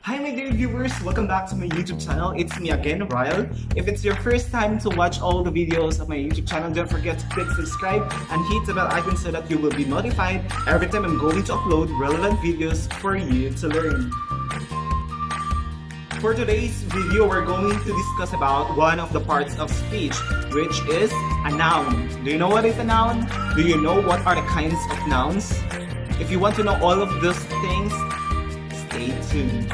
Hi my dear viewers, welcome back to my YouTube channel. It's me again, Ryle. If it's your first time to watch all the videos of my YouTube channel, don't forget to click subscribe and hit the bell icon so that you will be notified every time I'm going to upload relevant videos for you to learn. For today's video, we're going to discuss about one of the parts of speech, which is a noun. Do you know what is a noun? Do you know what are the kinds of nouns? If you want to know all of those things, stay tuned.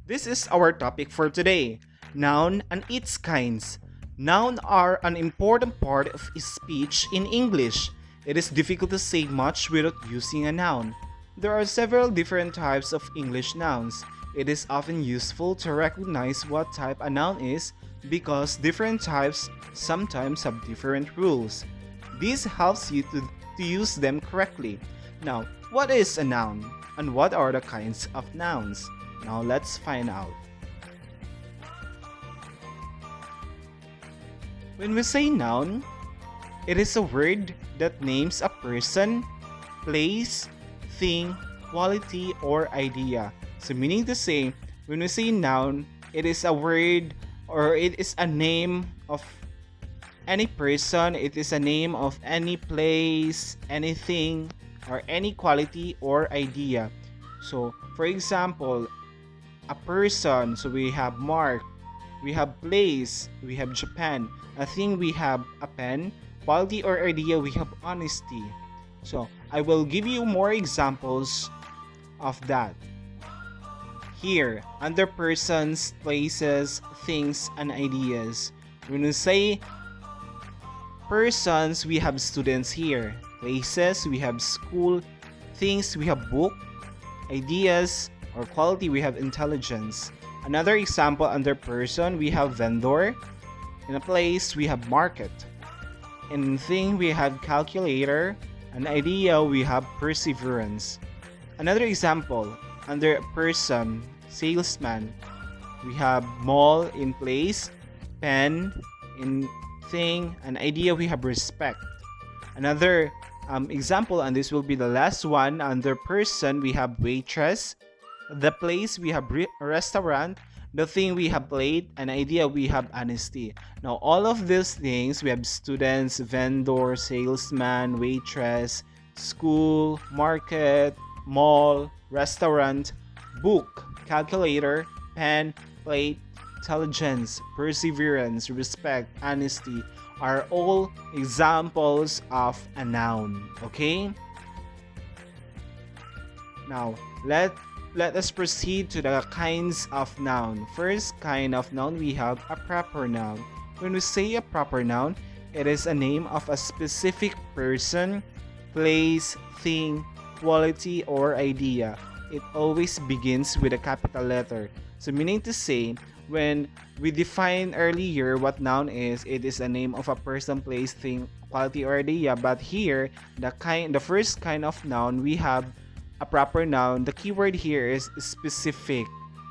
This is our topic for today, noun and its kinds. Noun are an important part of speech in English. It is difficult to say much without using a noun. There are several different types of English nouns. It is often useful to recognize what type a noun is because different types sometimes have different rules. This helps you to use them correctly. Now, what is a noun and what are the kinds of nouns? Now let's find out. When we say noun, it is a word that names a person, place, thing, quality, or idea. So meaning to say, when we say noun, it is a word or it is a name of any person, it is a name of any place, anything, or any quality or idea. So, for example, a person, so we have Mark, we have place, we have Japan, a thing we have a pen, quality or idea we have honesty. So I will give you more examples of that. Here, under persons, places, things, and ideas. When we say persons, we have students here. Places, we have school. Things, we have book. Ideas, or quality, we have intelligence. Another example under person, we have vendor. In a place, we have market. In thing, we have calculator. An idea, we have perseverance. Another example, under person, salesman, we have mall. In place, pen. In thing, an idea, we have respect. Another example, and this will be the last one, under person, we have waitress. The place, we have restaurant. The thing, we have plate. An idea, we have honesty. Now, all of these things, we have students, vendor, salesman, waitress, school, market, mall, restaurant, book, calculator, pen, plate, intelligence, perseverance, respect, honesty are all examples of a noun. Okay? Now, let us proceed to the kinds of noun. First kind of noun, we have a proper noun. When we say a proper noun, it is a name of a specific person, place, thing, quality, or idea. It always begins with a capital letter. So meaning to say, when we defined earlier what noun is, it is a name of a person, place, thing, quality, or idea. But here, the first kind of noun, we have a proper noun. The keyword here is specific,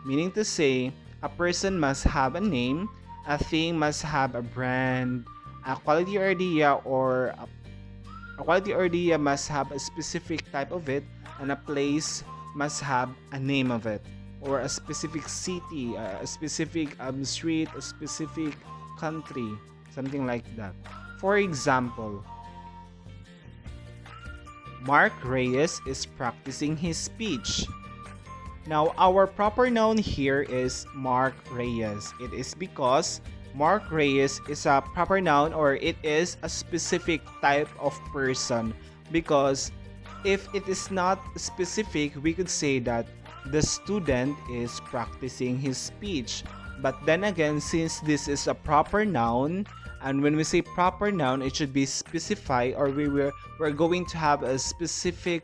meaning to say a person must have a name, a thing must have a brand, a quality or idea must have a specific type of it, and a place must have a name of it, or a specific city, a specific street, a specific country, something like that. For example, Mark Reyes is practicing his speech. Now, our proper noun here is Mark Reyes. It is because Mark Reyes is a proper noun, or it is a specific type of person. Because if it is not specific, we could say that the student is practicing his speech. But then again, since this is a proper noun, and when we say proper noun, it should be specified, or we're going to have a specific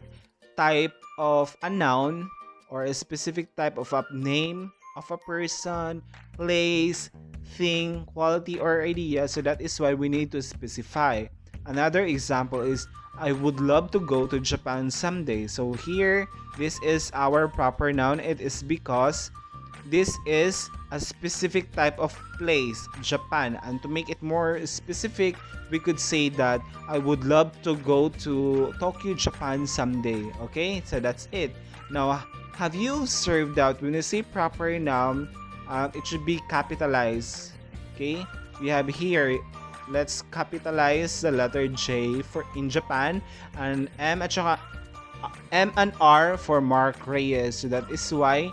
type of a noun, or a specific type of a name of a person, place, thing, quality, or idea. So that is why we need to specify. Another example is, I would love to go to Japan someday. So here, this is our proper noun. It is because this is a specific type of place, Japan. And to make it more specific, we could say that I would love to go to Tokyo, Japan someday. Okay, so that's it. Now, have you observed that when you say proper noun, it should be capitalized? Okay, we have here, let's capitalize the letter J for in Japan, and M at saka M and R for Mark Reyes. So that is why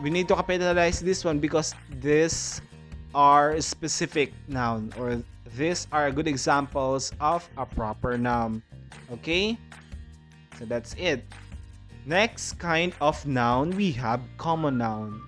we need to capitalize this one, because this are specific noun, or these are good examples of a proper noun. Okay, so that's it. Next kind of noun, we have common noun.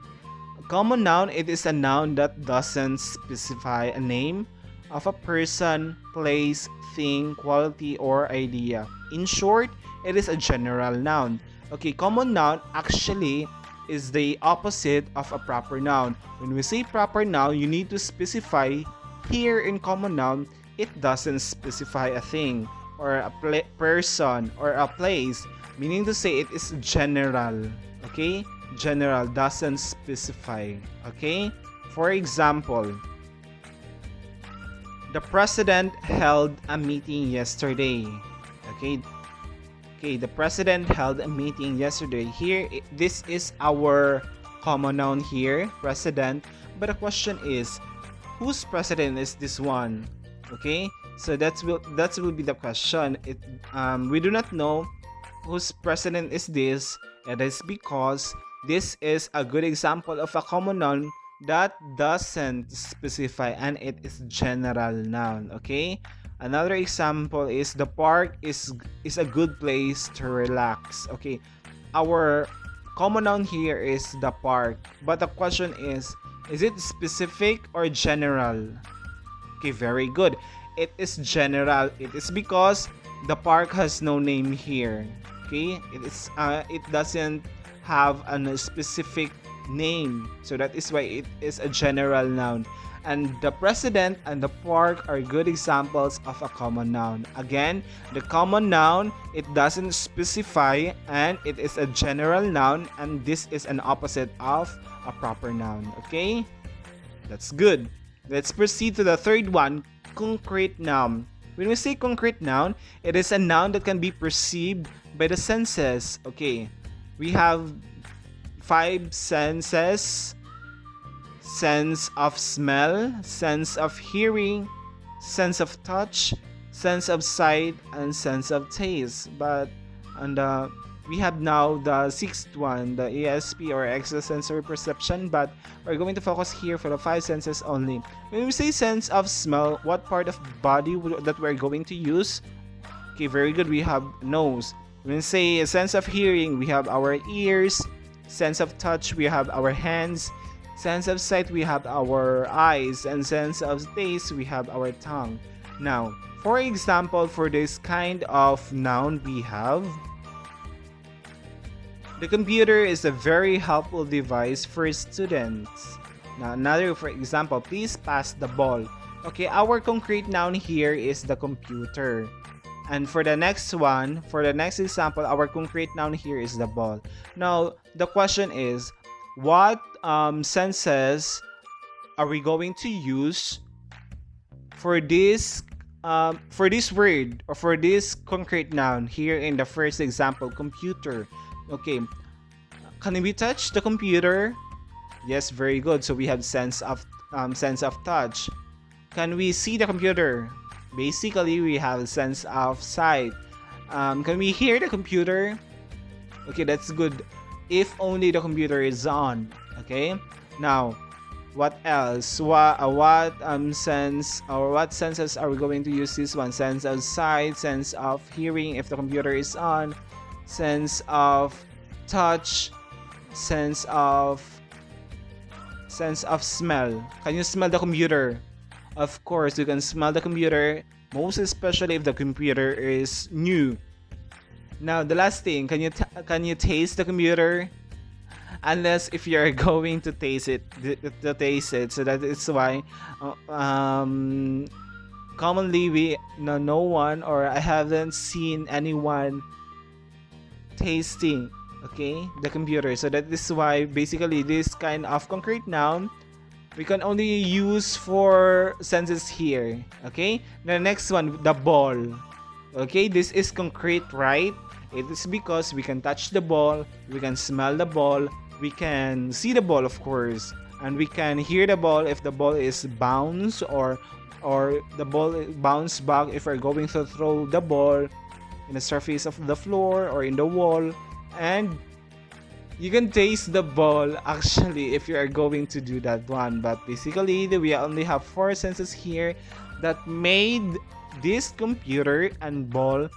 A common noun, it is a noun that doesn't specify a name of a person, place, thing, quality, or idea. In short, it is a general noun. Okay, common noun actually is the opposite of a proper noun. When we say proper noun, you need to specify. Here in common noun, it doesn't specify a thing or a person or a place, meaning to say it is general. Okay, general, doesn't specify. Okay, for example, the president held a meeting yesterday. Okay, the president held a meeting yesterday. Here, this is our common noun here, president. But the question is, whose president is this one? Okay, so that will be the question. We do not know whose president is this. It is because this is a good example of a common noun that doesn't specify, and it is general noun. Okay, another example is the park is a good place to relax. Okay, our common noun here is the park, but the question is it specific or general? Okay, very good. It is general. It is because the park has no name here. Okay, it doesn't have a specific name, so that is why it is a general noun. And the president and the park are good examples of a common noun. Again, the common noun, it doesn't specify, and it is a general noun, and this is an opposite of a proper noun. Okay, that's good. Let's proceed to the third one, concrete noun. When we say concrete noun, it is a noun that can be perceived by the senses. Okay, we have 5 senses: sense of smell, sense of hearing, sense of touch, sense of sight, and sense of taste. We have now the sixth one, the ESP or extrasensory perception, but we're going to focus here for the 5 senses only. When we say sense of smell, what part of body that we're going to use? Okay, very good. We have nose. When we say sense of hearing, we have our ears. Sense of touch, we have our hands. Sense of sight, we have our eyes. And sense of taste, we have our tongue. Now, for example, for this kind of noun, we have the computer is a very helpful device for students. Now, another for example, please pass the ball. Okay, our concrete noun here is the computer. And for the next one, for the next example, our concrete noun here is the ball. Now, the question is, what senses are we going to use for this word, or for this concrete noun here in the first example, computer? Okay, can we touch the computer? Yes, very good. So we have sense of touch. Can we see the computer? Basically, we have sense of sight. Can we hear the computer? Okay, that's good. If only the computer is on. Okay. Now, what else? What sense, or what senses are we going to use this one? Sense of sight, sense of hearing if the computer is on, sense of touch, sense of smell. Can you smell the computer? Of course, you can smell the computer, most especially if the computer is new. Now, the last thing, can you taste the computer? Unless if you're going to taste it. So that is why commonly no one, or I haven't seen anyone tasting. Okay, the computer. So that is why basically this kind of concrete noun we can only use for senses here. Okay, the next one, the ball. Okay, this is concrete, right? It is because we can touch the ball, we can smell the ball, we can see the ball, of course, and we can hear the ball if the ball is bounce, or the ball bounce back if we're going to throw the ball in the surface of the floor or in the wall. And you can taste the ball actually if you are going to do that one. But basically, we only have four senses here that made this computer and ball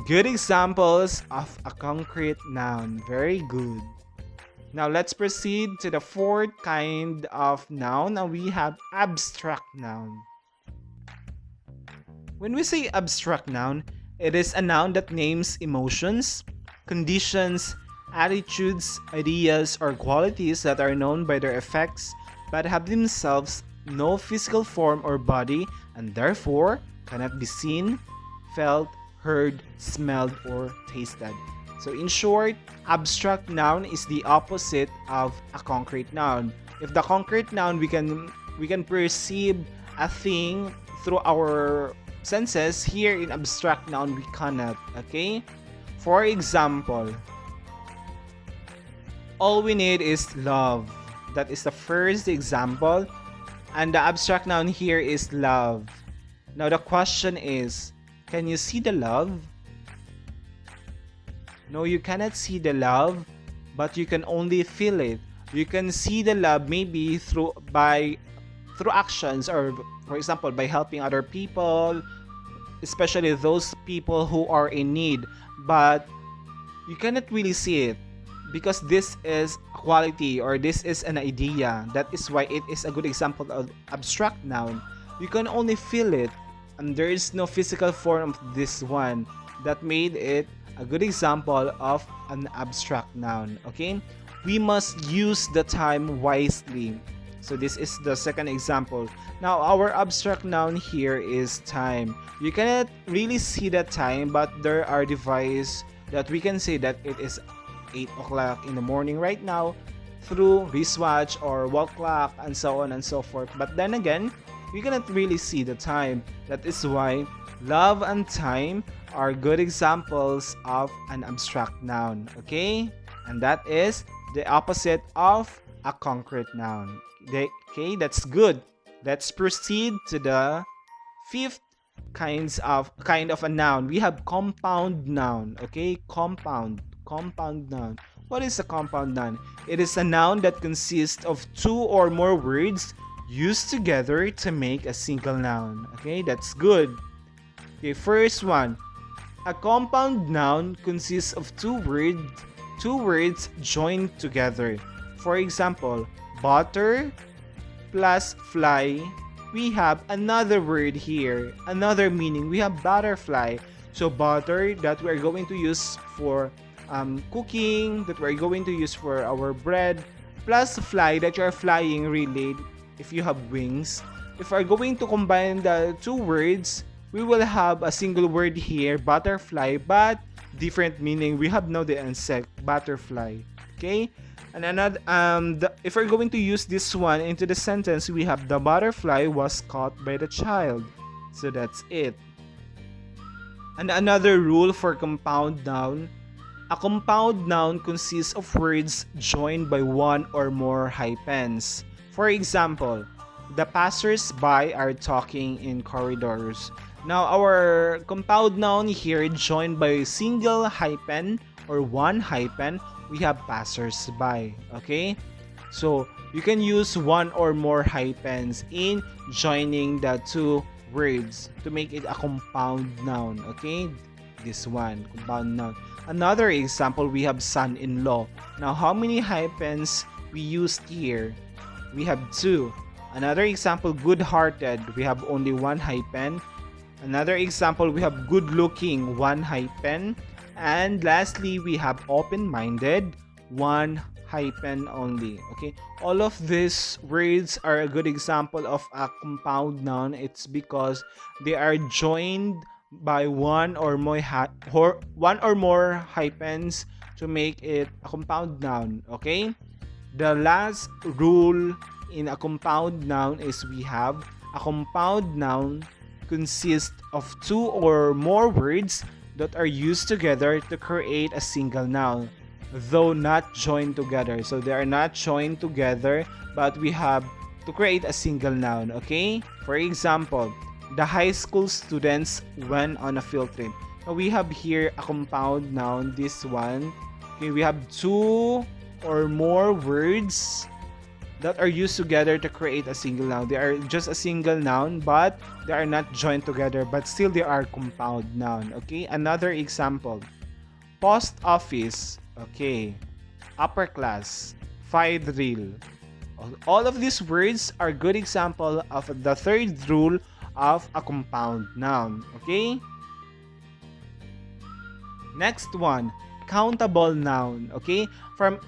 good examples of a concrete noun. Very good. Now let's proceed to the fourth kind of noun, and we have abstract noun. When we say abstract noun, it is a noun that names emotions, conditions, attitudes, ideas, or qualities that are known by their effects but have themselves no physical form or body and therefore cannot be seen, felt, heard, smelled, or tasted. So in short, abstract noun is the opposite of a concrete noun. If the concrete noun we can perceive a thing through our senses, here in abstract noun we cannot. Okay? For example, all we need is love. That is the first example. And the abstract noun here is love. Now the question is, can you see the love? No, you cannot see the love, but you can only feel it. You can see the love maybe through actions, or for example by helping other people, especially those people who are in need, but you cannot really see it because this is a quality or this is an idea. That is why it is a good example of abstract noun. You can only feel it and there is no physical form of this one. That made it a good example of an abstract noun. Okay, we must use the time wisely. So this is the second example. Now our abstract noun here is time. You cannot really see the time, but there are devices that we can say that it is 8 o'clock in the morning right now through wristwatch or wall clock and so on and so forth. But then again, we cannot really see the time. That is why love and time are good examples of an abstract noun. Okay? And that is the opposite of a concrete noun. Okay, that's good. Let's proceed to the fifth kind of a noun. We have compound noun. Okay, compound noun. What is a compound noun? It is a noun that consists of two or more words used together to make a single noun. Okay, that's good. Okay, first one. A compound noun consists of two words joined together. For example, butter plus fly. We have another word here, another meaning. We have butterfly. So butter that we're going to use for cooking, that we're going to use for our bread, plus fly that you're flying really if you have wings. If we're going to combine the two words, we will have a single word here, butterfly, but different meaning. We have now the insect, butterfly. Okay? And another, if we're going to use this one into the sentence, we have the butterfly was caught by the child. So that's it. And another rule for compound noun, a compound noun consists of words joined by one or more hyphens. For example, the passers-by are talking in corridors. Now, our compound noun here joined by a single hyphen or one hyphen, we have passers-by. Okay? So, you can use one or more hyphens in joining the two words to make it a compound noun. Okay? This one, compound noun. Another example, we have son-in-law. Now, how many hyphens we used here? We have two. Another example, good-hearted. We have only one hyphen. Another example, we have good-looking, one hyphen. And lastly, we have open-minded, one hyphen only. Okay, all of these words are a good example of a compound noun. It's because they are joined by one or more hyphens to make it a compound noun, okay? The last rule in a compound noun is we have a compound noun consists of two or more words that are used together to create a single noun, though not joined together. So they are not joined together, but we have to create a single noun, okay? For example, the high school students went on a field trip. Now we have here a compound noun, this one. Okay, we have two or more words that are used together to create a single noun. They are just a single noun, but they are not joined together, but still they are compound noun. Okay, another example. Post office. Okay. Upper class. Five Ryle. All of these words are good example of the third rule of a compound noun. Okay? Next one, countable noun. Okay? From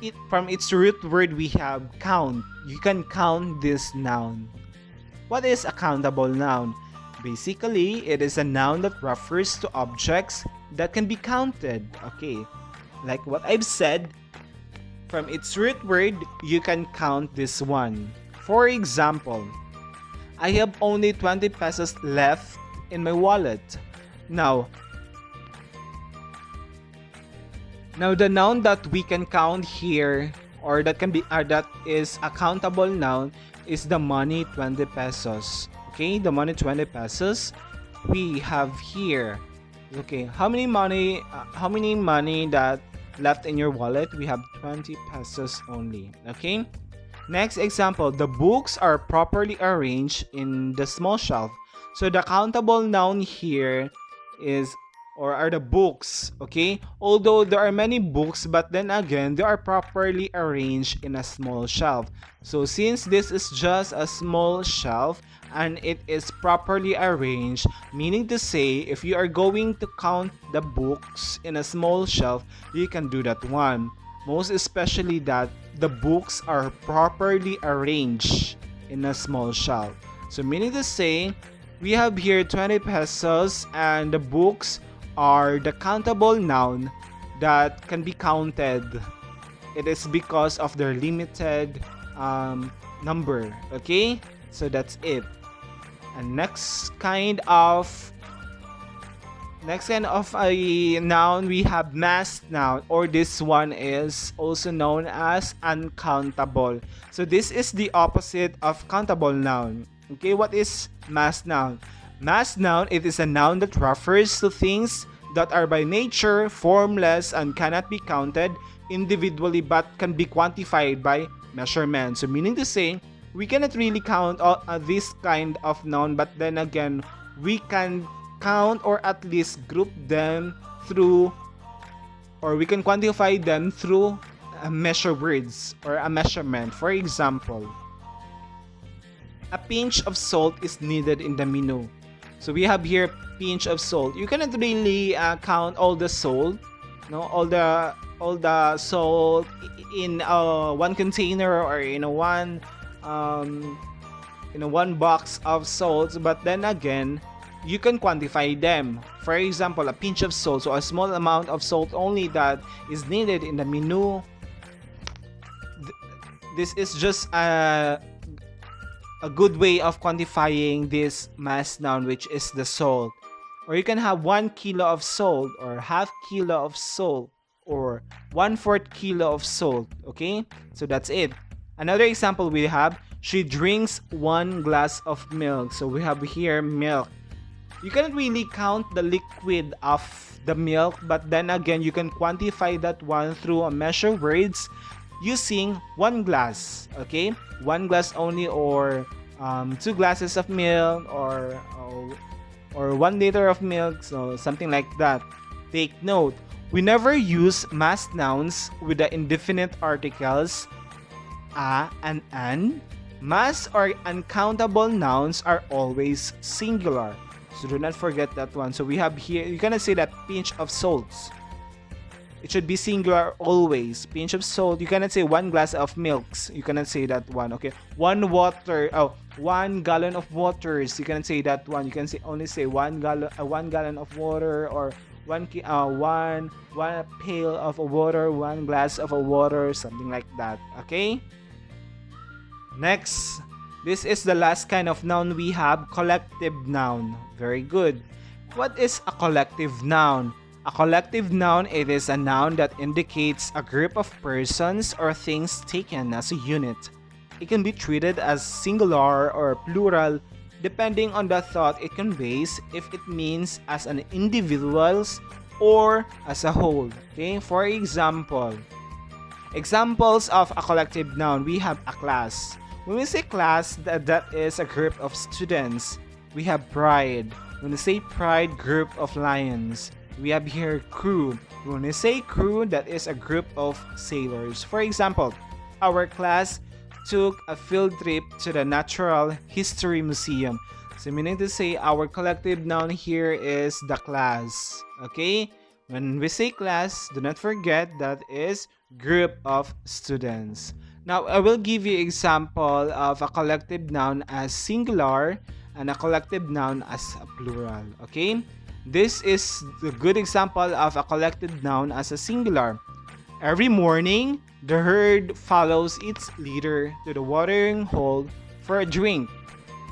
its root word we have count. You can count this noun. What is a countable noun? Basically, it is a noun that refers to objects that can be counted. Okay? Like what I've said, from its root word, you can count this one. For example, I have only 20 pesos left in my wallet. Now the noun that we can count here, or that is a countable noun, is the money 20 pesos. Okay, the money 20 pesos we have here. Okay, how many money that left in your wallet? We have 20 pesos only. Okay, next example, the books are properly arranged in the small shelf. So the countable noun here are the books. Okay, although there are many books, but then again they are properly arranged in a small shelf. So since this is just a small shelf and it is properly arranged, meaning to say, if you are going to count the books in a small shelf, you can do that one. Most especially that the books are properly arranged in a small shelf. So meaning to say, we have here 20 pesos and the books are the countable noun that can be counted. It is because of their limited number. Okay, so that's it. And next kind of a noun, we have mass noun, or this one is also known as uncountable. So this is the opposite of countable noun. Okay, what is mass noun? Mass noun, it is a noun that refers to things that are by nature formless and cannot be counted individually but can be quantified by measurement. So meaning to say, we cannot really count this kind of noun, but then again, we can count or at least group them through, or we can quantify them through measure words or a measurement. For example, a pinch of salt is needed in the menu. So we have here pinch of salt. You cannot really count all the salt, all the salt in one container or in one box of salts, but then again, you can quantify them. For example, a pinch of salt, so a small amount of salt only that is needed in the menu. This is just a good way of quantifying this mass noun, which is the salt. Or you can have 1 kilo of salt, or half kilo of salt, or 1/4 kilo of salt. Okay, so that's it. Another example we have, she drinks 1 glass of milk. So we have here milk. You cannot really count the liquid of the milk, but then again, you can quantify that one through a measure words using 1 glass. Okay, 1 glass only, or 2 glasses of milk, or 1 liter of milk, so something like that. Take note, we never use mass nouns with the indefinite articles a and an. Mass or uncountable nouns are always singular, so do not forget that one. So we have here, you cannot say that pinch of salts. It should be singular always. Pinch of salt. You cannot say 1 glass of milks. You cannot say that one. Okay. 1 gallon of waters. You cannot say that one. You can only say 1 gallon of water, or one pail of water, one glass of water, something like that. Okay. Next, this is the last kind of noun we have, collective noun. Very good. What is a collective noun? A collective noun, it is a noun that indicates a group of persons or things taken as a unit. It can be treated as singular or plural depending on the thought it conveys, if it means as an individuals or as a whole. Okay? For example, examples of a collective noun, we have a class. When we say class, that is a group of students. We have pride. When we say pride, group of lions. We have here crew. When we say crew, that is a group of sailors. For example, our class took a field trip to the Natural History Museum. So meaning to say our collective noun here is the class. Okay? When we say class, do not forget that is group of students. Now, I will give you example of a collective noun as singular and a collective noun as a plural. Okay? This is the good example of a collective noun as a singular. Every morning, the herd follows its leader to the watering hole for a drink.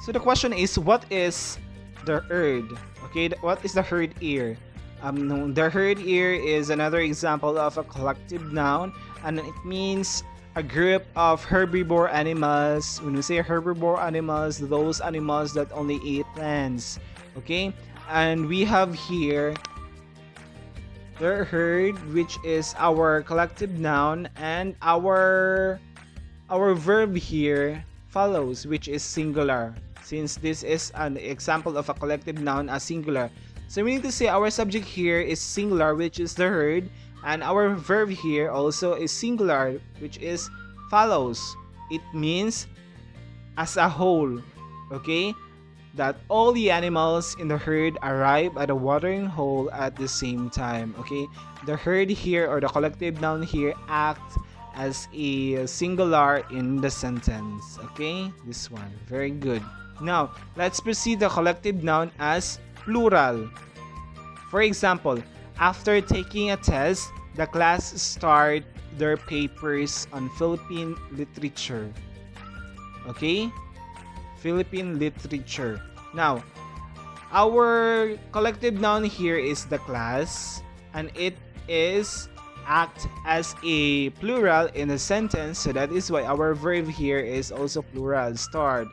So the question is, what is the herd? Okay, what is the herd here? The herd here is another example of a collective noun, and it means a group of herbivore animals. When we say herbivore animals, those animals that only eat plants. Okay, and we have here the herd, which is our collective noun, and our verb here follows, which is singular, since this is an example of a collective noun as singular. So we need to say our subject here is singular, which is the herd, and our verb here also is singular, which is follows. It means as a whole. Okay, that all the animals in the herd arrive at a watering hole at the same time. Okay, the herd here, or the collective noun here, act as a singular in the sentence. Okay, this one, very good. Now let's proceed the collective noun as plural. For example, after taking a test, the class start their papers on Philippine literature. Okay, Philippine literature. Now, our collective noun here is the class, and it is act as a plural in a sentence, so that is why our verb here is also plural, start.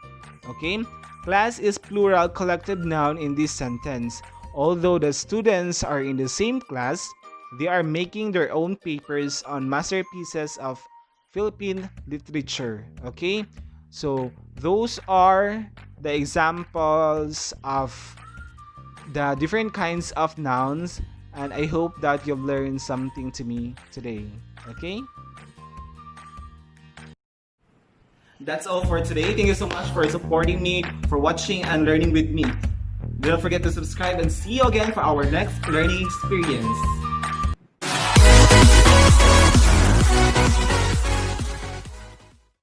Okay, class is plural collective noun in this sentence. Although the students are in the same class, they are making their own papers on masterpieces of Philippine literature. Okay, so those are the examples of the different kinds of nouns, and I hope that you've learned something to me today. Okay? That's all for today. Thank you so much for supporting me, for watching and learning with me. Don't forget to subscribe, and see you again for our next learning experience.